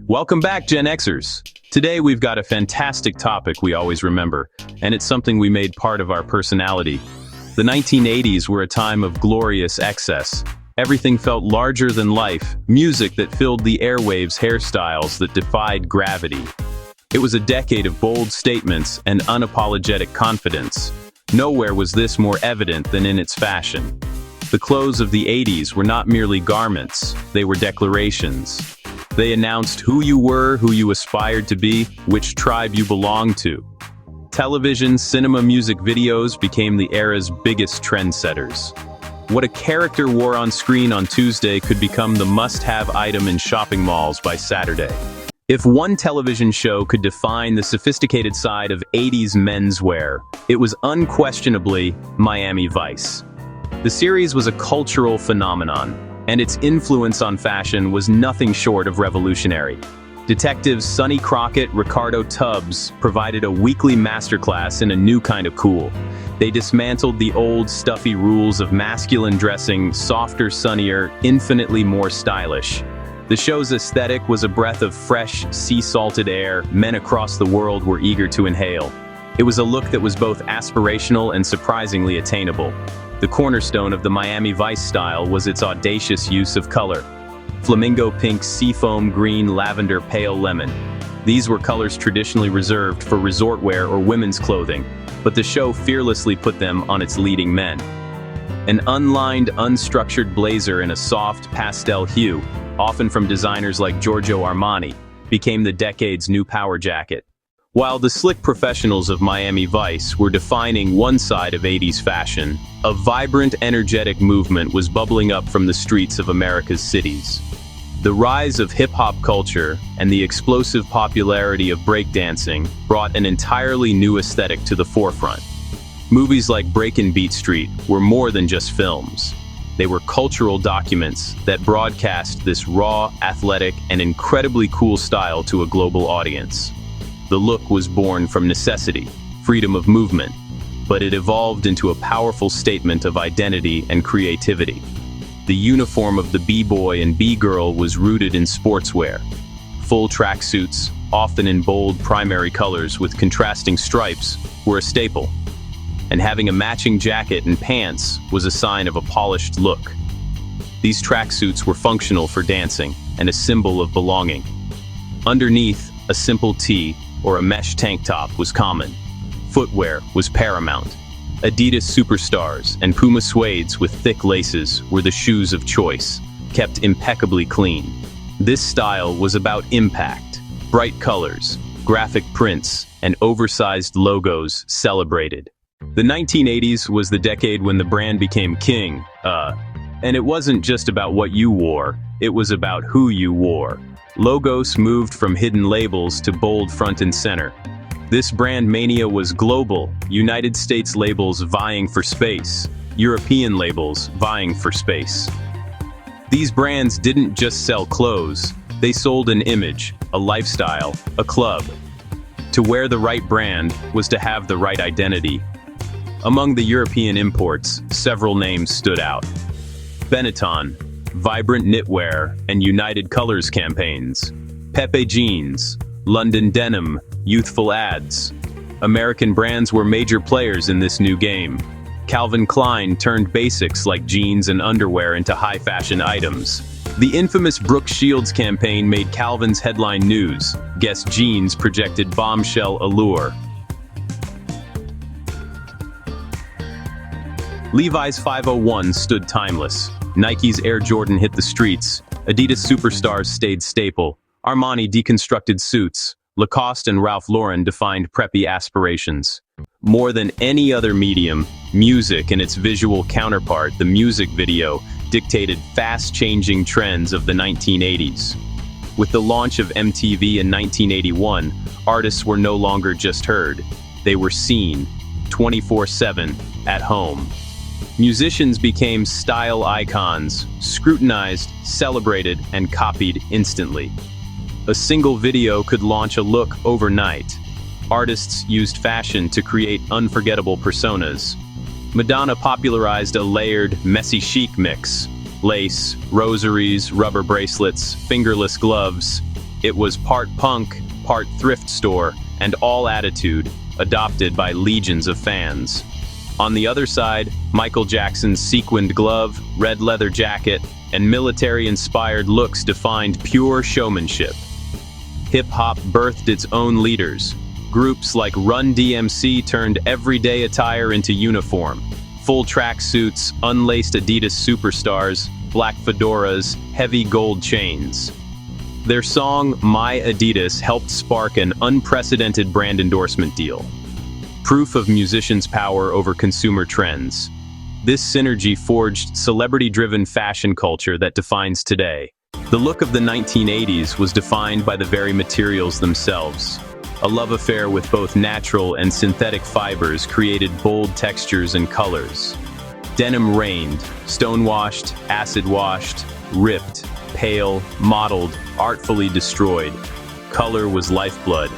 Welcome back, Gen Xers. Today we've got a fantastic topic we always remember, and it's something we made part of our personality. The 1980s were a time of glorious excess. Everything felt larger than life, music that filled the airwaves, hairstyles that defied gravity. It was a decade of bold statements and unapologetic confidence. Nowhere was this more evident than in its fashion. The clothes of the 80s were not merely garments, they were declarations. They announced who you were, who you aspired to be, which tribe you belonged to. Television, cinema, music videos became the era's biggest trendsetters. What a character wore on screen on Tuesday could become the must-have item in shopping malls by Saturday. If one television show could define the sophisticated side of 80s menswear, it was unquestionably Miami Vice. The series was a cultural phenomenon, and its influence on fashion was nothing short of revolutionary. Detectives Sonny Crockett, Ricardo Tubbs provided a weekly masterclass in a new kind of cool. They dismantled the old, stuffy rules of masculine dressing, softer, sunnier, infinitely more stylish. The show's aesthetic was a breath of fresh, sea-salted air men across the world were eager to inhale. It was a look that was both aspirational and surprisingly attainable. The cornerstone of the Miami Vice style was its audacious use of color. Flamingo pink, seafoam green, lavender, pale lemon. These were colors traditionally reserved for resort wear or women's clothing, but the show fearlessly put them on its leading men. An unlined, unstructured blazer in a soft, pastel hue, often from designers like Giorgio Armani, became the decade's new power jacket. While the slick professionals of Miami Vice were defining one side of 80s fashion, a vibrant, energetic movement was bubbling up from the streets of America's cities. The rise of hip-hop culture and the explosive popularity of breakdancing brought an entirely new aesthetic to the forefront. Movies like Breakin Beat Street were more than just films. They were cultural documents that broadcast this raw, athletic, and incredibly cool style to a global audience. The look was born from necessity, freedom of movement, but it evolved into a powerful statement of identity and creativity. The uniform of the b-boy and b-girl was rooted in sportswear. Full tracksuits, often in bold primary colors with contrasting stripes, were a staple. And having a matching jacket and pants was a sign of a polished look. These tracksuits were functional for dancing and a symbol of belonging. Underneath, a simple tee or a mesh tank top was common. Footwear was paramount. Adidas Superstars and Puma suedes with thick laces were the shoes of choice, kept impeccably clean. This style was about impact, bright colors, graphic prints, and oversized logos celebrated. The 1980s was the decade when the brand became king, and it wasn't just about what you wore, it was about who you wore. Logos moved from hidden labels to bold front and center. This brand mania was global, United States labels vying for space, European labels vying for space. These brands didn't just sell clothes, they sold an image, a lifestyle, a club. To wear the right brand was to have the right identity. Among the European imports, several names stood out. Benetton, vibrant knitwear, and United Colors campaigns. Pepe Jeans, London denim, youthful ads. American brands were major players in this new game. Calvin Klein turned basics like jeans and underwear into high-fashion items. The infamous Brooke Shields campaign made Calvin's headline news. Guess jeans projected bombshell allure. Levi's 501 stood timeless. Nike's Air Jordan hit the streets. Adidas Superstars stayed staple. Armani deconstructed suits. Lacoste and Ralph Lauren defined preppy aspirations. More than any other medium, music and its visual counterpart, the music video, dictated fast-changing trends of the 1980s. With the launch of MTV in 1981, artists were no longer just heard. They were seen, 24/7, at home. Musicians became style icons, scrutinized, celebrated, and copied instantly. A single video could launch a look overnight. Artists used fashion to create unforgettable personas. Madonna popularized a layered, messy chic mix. Lace, rosaries, rubber bracelets, fingerless gloves. It was part punk, part thrift store, and all attitude, adopted by legions of fans. On the other side, Michael Jackson's sequined glove, red leather jacket, and military-inspired looks defined pure showmanship. Hip-hop birthed its own leaders. Groups like Run DMC turned everyday attire into uniform. Full tracksuits, unlaced Adidas superstars, black fedoras, heavy gold chains. Their song, My Adidas, helped spark an unprecedented brand endorsement deal. Proof of musicians' power over consumer trends. This synergy forged celebrity-driven fashion culture that defines today. The look of the 1980s was defined by the very materials themselves. A love affair with both natural and synthetic fibers created bold textures and colors. Denim reigned, stonewashed, acid-washed, ripped, pale, mottled, artfully destroyed. Color was lifeblood.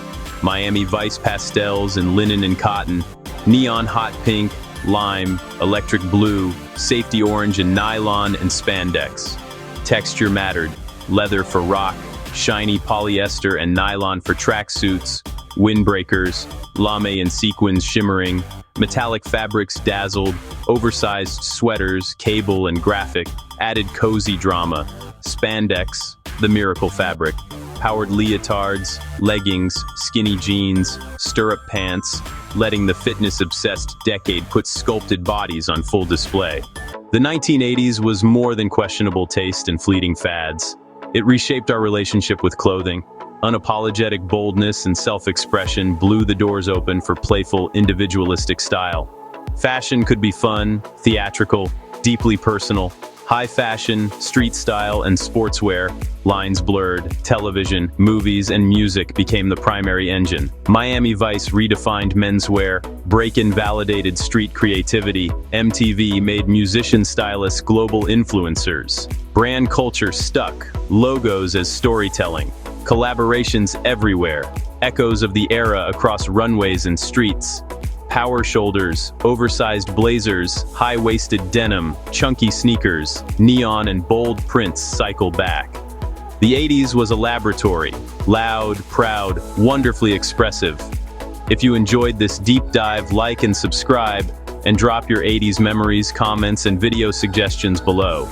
Miami Vice pastels and linen and cotton, neon hot pink, lime, electric blue, safety orange and nylon and spandex. Texture mattered, leather for rock, shiny polyester and nylon for tracksuits, windbreakers, lame and sequins shimmering, metallic fabrics dazzled, oversized sweaters, cable and graphic, added cozy drama, spandex, the miracle fabric, powered leotards, leggings, skinny jeans, stirrup pants, letting the fitness-obsessed decade put sculpted bodies on full display. The 1980s was more than questionable taste and fleeting fads. It reshaped our relationship with clothing. Unapologetic boldness and self-expression blew the doors open for playful, individualistic style. Fashion could be fun, theatrical, deeply personal. High fashion, street style, and sportswear, lines blurred, television, movies, and music became the primary engine. Miami Vice redefined menswear, Breakin validated street creativity, MTV made musician-stylists global influencers. Brand culture stuck, logos as storytelling, collaborations everywhere, echoes of the era across runways and streets. Power shoulders, oversized blazers, high-waisted denim, chunky sneakers, neon and bold prints cycle back. The 80s was a laboratory, loud, proud, wonderfully expressive. If you enjoyed this deep dive, like and subscribe, and drop your 80s memories, comments, and video suggestions below.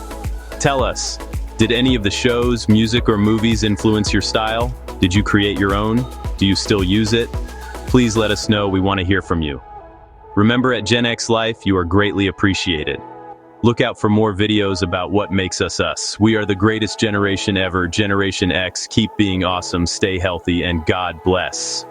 Tell us, did any of the shows, music, or movies influence your style? Did you create your own? Do you still use it? Please let us know, we want to hear from you. Remember, at Gen X Life, you are greatly appreciated. Look out for more videos about what makes us us. We are the greatest generation ever, Generation X. Keep being awesome, stay healthy, and God bless.